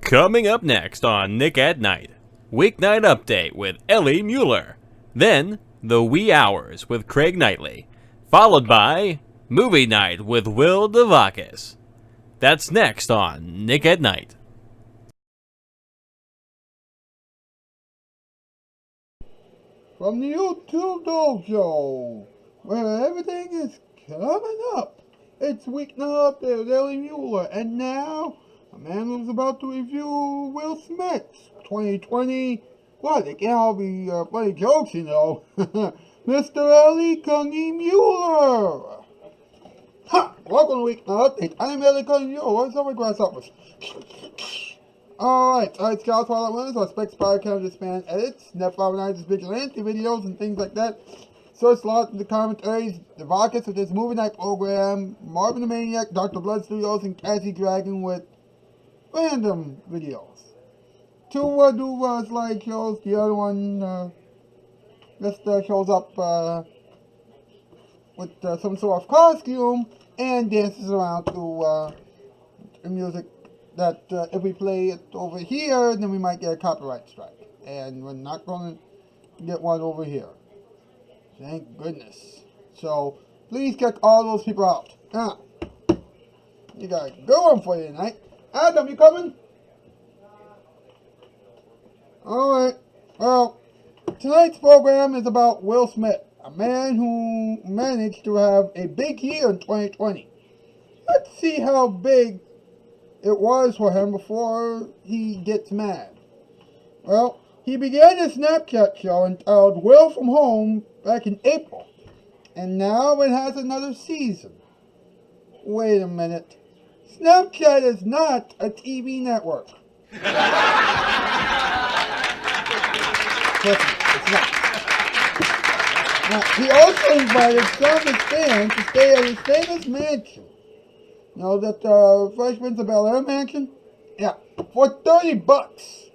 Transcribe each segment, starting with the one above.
Coming up next on Nick at Night, Weeknight Update with Ellie Muller. Then, The Wee Hours with Craig Knightley. Followed by Movie Night with Will DeVakis. That's next on Nick at Night. From the YouTube Dojo, where everything is coming up. It's Weeknight Update with Ellie Muller, and now a man who's about to review Will Smith's 2020. What? They can't all be funny jokes, you know. Mr. Ellie Cungy Muller. Ha! Welcome to Weeknight Update. I'm Ellie Cungy Muller. What's up with grasshoppers? Alright, Shoutout Spotlight winners, our Specs Podcast Span edits, Net5 vigilante videos and things like that. Search lots in the commentaries, the Vakis with this movie night program, Marvin the Maniac, Dr. Blood Studios, and Cassie Dragon with random videos. Two do slideshows, the other one just shows up with some sort of costume and dances around to music that if we play it over here, then we might get a copyright strike. And we're not going to get one over here. Thank goodness. So, please check all those people out. You got a good one for you tonight. Adam, you coming? Alright. Well, tonight's program is about Will Smith, a man who managed to have a big year in 2020. Let's see how big it was for him before he gets mad. Well, he began a Snapchat show entitled Will From Home back in April, and now it has another season. Wait a minute. Snapchat is not a TV network. Listen, it's not. Now, he also invited some of his fans to stay at his famous mansion. You know, that Fresh Prince of Bel-Air mansion? Yeah, for $30.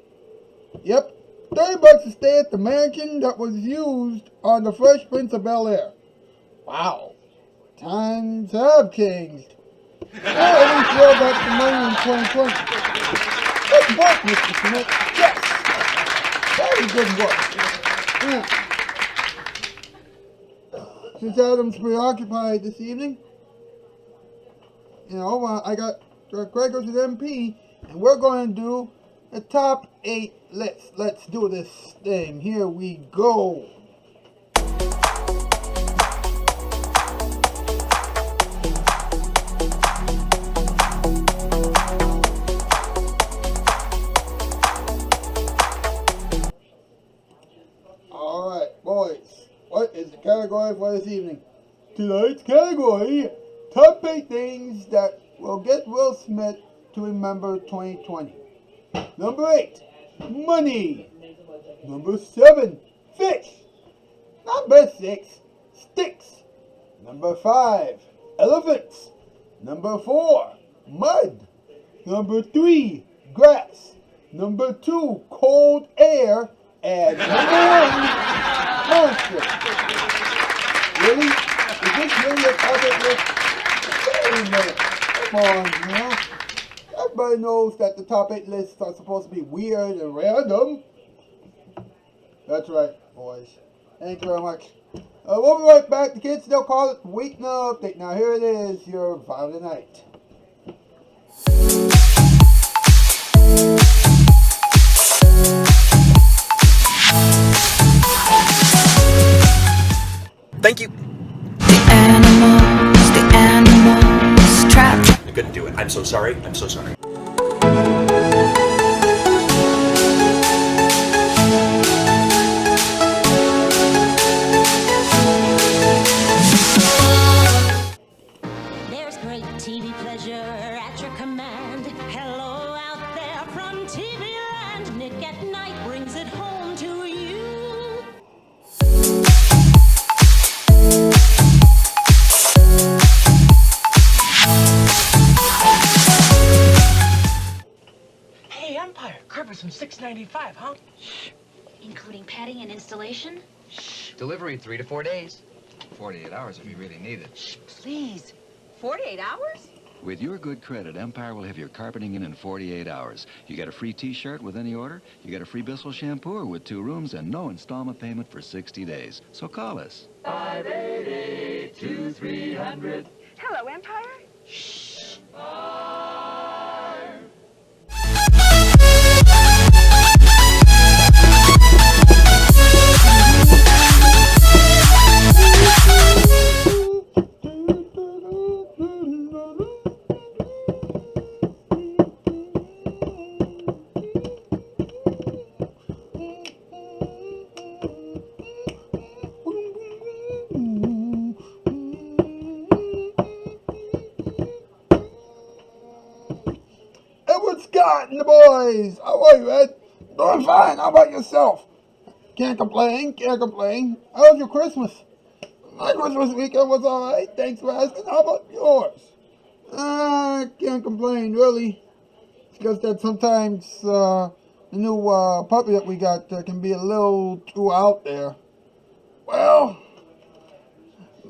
Yep, $30 to stay at the mansion that was used on the Fresh Prince of Bel-Air. Wow, times have changed. Well, at least Will got some money in 2020. Good work, Mr. Smith. Yes, very good work. Yeah. Since Adam's preoccupied this evening, you know, I got Gregor's at MP, and we're going to do the top 8 list. Let's do this thing. Here we go. Alright, boys. What is the category for this evening? Tonight's category: Top 8 things that will get Will Smith to remember 2020. Number 8, money. Number 7, fish. Number 6, sticks. Number 5, elephants. Number 4, mud. Number 3, grass. Number 2, cold air. And number 1, monster. Really? Is this really a top 8 list? Wait a minute. Come on, you know. Everybody knows that the top 8 lists are supposed to be weird and random. That's right, boys. Thank you very much. We'll be right back. The kids still call it Weeknight Update. Now here it is, your Friday night. Thank you. The animals trapped. I couldn't do it. I'm so sorry. I'm so sorry. There's great TV pleasure at your command. Hello out there from TV Land. Nick at Night brings it home to you. Hey, Empire, Cribbers from $6.95, huh? Including padding and installation? Shh. Delivery 3 to 4 days. 48 hours if you really need it. Shh, please. 48 hours? With your good credit, Empire will have your carpeting in 48 hours. You get a free T-shirt with any order, you get a free Bissell shampoo with 2 rooms, and no installment payment for 60 days. So call us. 588-2300. Hello, Empire. Scott and the boys! How are you, Ed? Doing fine. How about yourself? Can't complain, can't complain. How was your Christmas? My Christmas weekend was alright. Thanks for asking. How about yours? Can't complain, really. It's just that sometimes the new puppy that we got can be a little too out there. Well,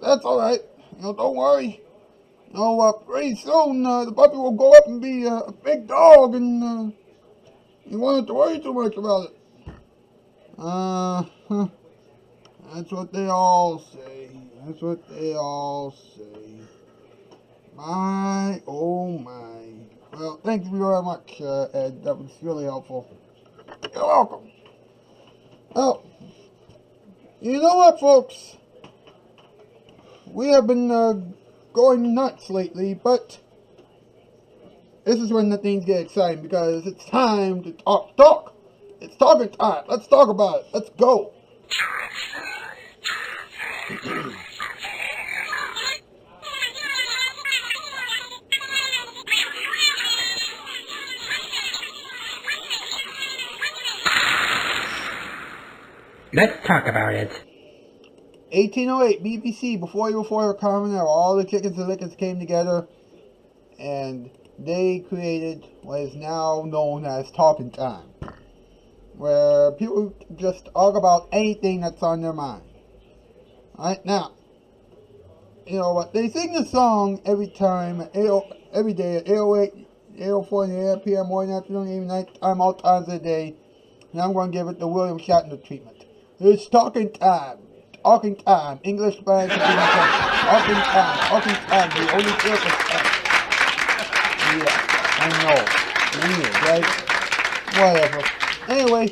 that's alright. Don't worry. Pretty soon the puppy will grow up and be a big dog, and you won't have to worry too much about it. That's what they all say. That's what they all say. My, oh my. Well, thank you very much, Ed. That was really helpful. You're welcome. Oh, you know what, folks? We have been going nuts lately, but this is when the things get exciting, because it's time to talk. It's talking time. Let's talk about it. Let's go. Let's talk about it. 1808, BBC, before the Common Era, all the chickens and lickens came together, and they created what is now known as Talking Time, where people just talk about anything that's on their mind. Alright, now, you know what, they sing the song every time, every day at 8:08, 8:04 in the AM, PM, morning, afternoon, evening, night time, all times of the day, and I'm going to give it the William Shatner treatment. It's Talking Time. Talking Time, English Spanish, Talking Time, the only circus time. Yeah, I know. Weird, right? Whatever. Anyway,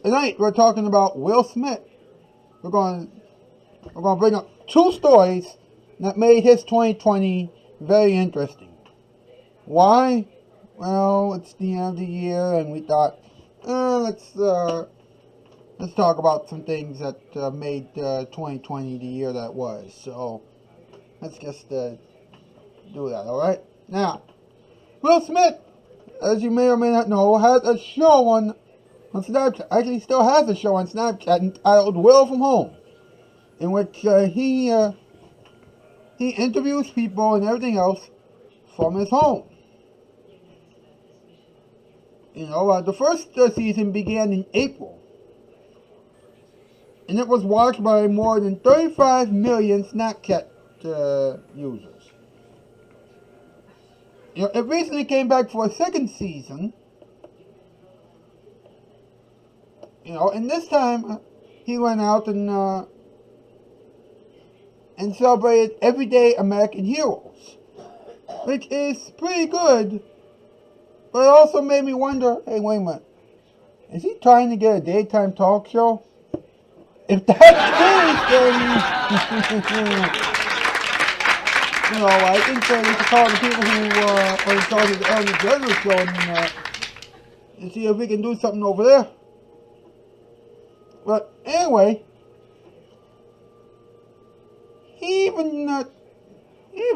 tonight we're talking about Will Smith. We're going to bring up 2 stories that made his 2020 very interesting. Why? Well, it's the end of the year, and we thought, let's talk about some things that made 2020 the year that was. So, let's just do that, alright? Now, Will Smith, as you may or may not know, has a show on Snapchat. Actually, still has a show on Snapchat entitled Will From Home, in which he interviews people and everything else from his home. The first season began in April, and it was watched by more than 35 million Snapchat users. It recently came back for a second season, and this time he went out and celebrated everyday American heroes, which is pretty good, but it also made me wonder, hey, wait a minute, is he trying to get a daytime talk show? If that's the case, then, I think we should call the people who are in charge of the Ellen DeGeneres show and see if we can do something over there. But anyway, he even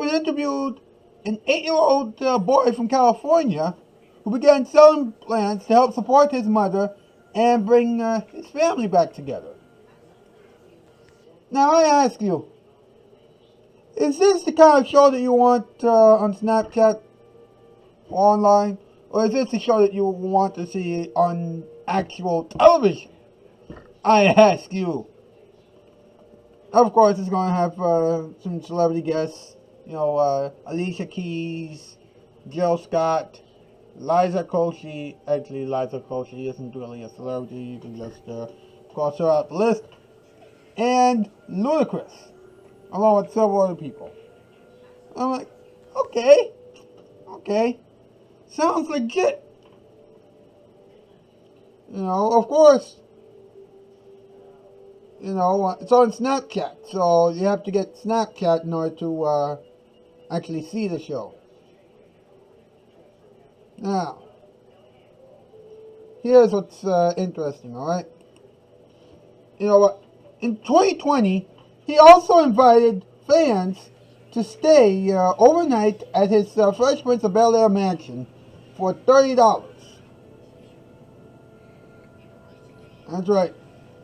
interviewed an 8-year-old boy from California who began selling plants to help support his mother and bring his family back together. Now I ask you, is this the kind of show that you want on Snapchat or online? Or is this the show that you want to see on actual television? I ask you. Of course, it's going to have some celebrity guests. Alicia Keys, Jill Scott, Liza Koshy. Actually, Liza Koshy isn't really a celebrity. You can just cross her out the list. And Ludacris, along with several other people. I'm like, okay, sounds legit. You know, of course, you know, it's on Snapchat, so you have to get Snapchat in order to actually see the show. Now, here's what's interesting, alright? You know what? In 2020, he also invited fans to stay overnight at his Fresh Prince of Bel-Air mansion for $30. That's right,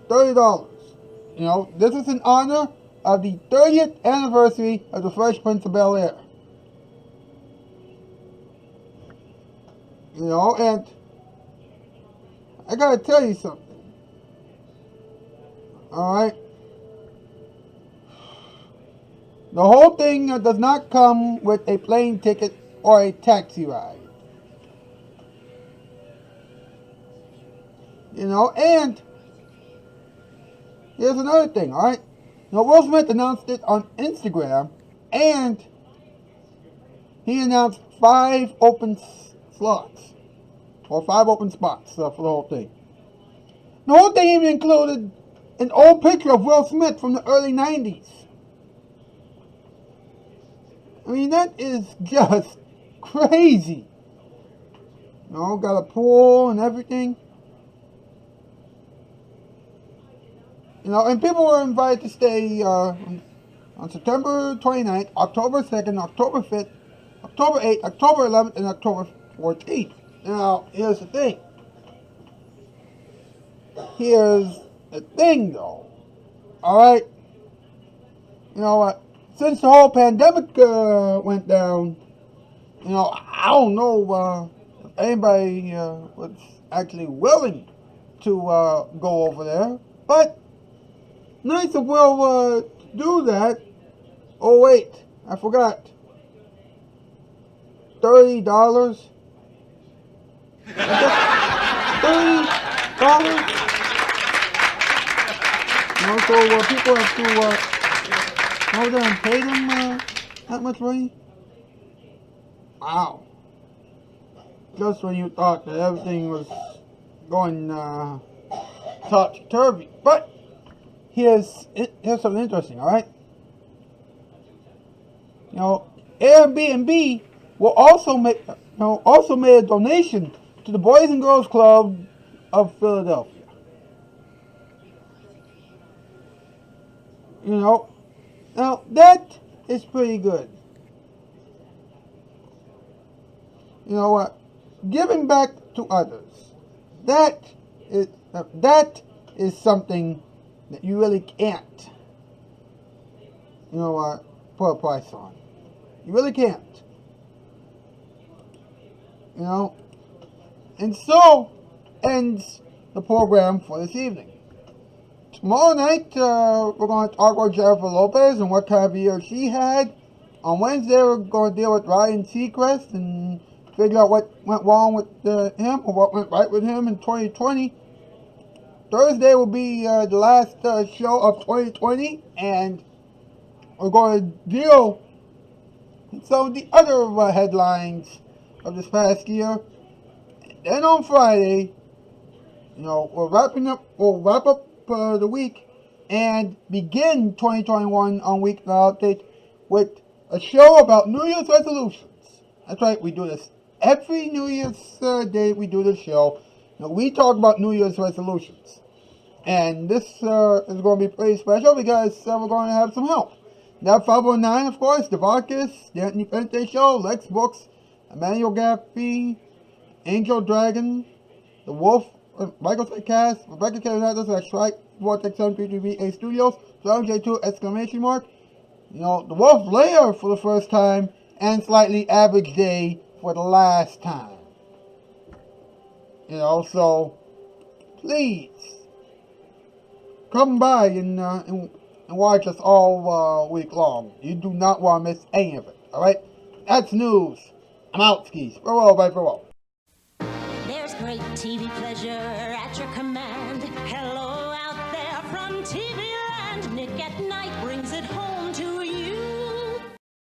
$30. You know, this is in honor of the 30th anniversary of the Fresh Prince of Bel-Air. You know, and I gotta tell you something. Alright? The whole thing does not come with a plane ticket or a taxi ride. You know, and here's another thing, alright? You know, Will Smith announced it on Instagram, and he announced 5 open slots, or 5 open spots for the whole thing. The whole thing even included an old picture of Will Smith from the early 90s. I mean, that is just crazy. You know, got a pool and everything. You know, and people were invited to stay on September 29th, October 2nd, October 5th, October 8th, October 11th, and October 14th. Now, here's the thing. Here's the thing, though. Alright? You know what? Since the whole pandemic went down, you know, I don't know if anybody was actually willing to go over there. But nice of Will to do that. Oh wait, I forgot. $30. $30. You know, so people have to go there and pay them that much money. Wow. Just when you thought that everything was going topsy-turvy. But here's something interesting, alright? You know, Airbnb will also made a donation to the Boys and Girls Club of Philadelphia. You know, now that is pretty good. You know what? Giving back to others. That is something that you really can't, you know what, put a price on. You really can't. You know? And so ends the program for this evening. Tomorrow night, we're going to talk about Jennifer Lopez and what kind of year she had. On Wednesday, we're going to deal with Ryan Seacrest and figure out what went wrong with him or what went right with him in 2020. Thursday will be the last show of 2020, and we're going to deal with some of the other headlines of this past year. Then on Friday, you know, we'll wrap up the week and begin 2021 on Weeknight Update with a show about New Year's resolutions. That's right, we do this every New Year's day. We do this show. Now, we talk about New Year's resolutions. And this is going to be pretty special because we're going to have some help. Now, 509, of course, Devarcus, The Anthony Pente Show, Lex Books, Emmanuel Gaffey, Angel Dragon, The Wolf, Michael Cast, Rebecca Kevin, that's right, Vortex 733VA Studios, J2 exclamation mark. You know, The Wolf Lair for the first time, and Slightly Average Day for the last time. You know, so please come by and watch us all week long. You do not want to miss any of it. All right, that's news. I'm out, skis. Farewell, bye, farewell. There's great TV pleasure at your command. Hello out there from TV land. Nick at Night brings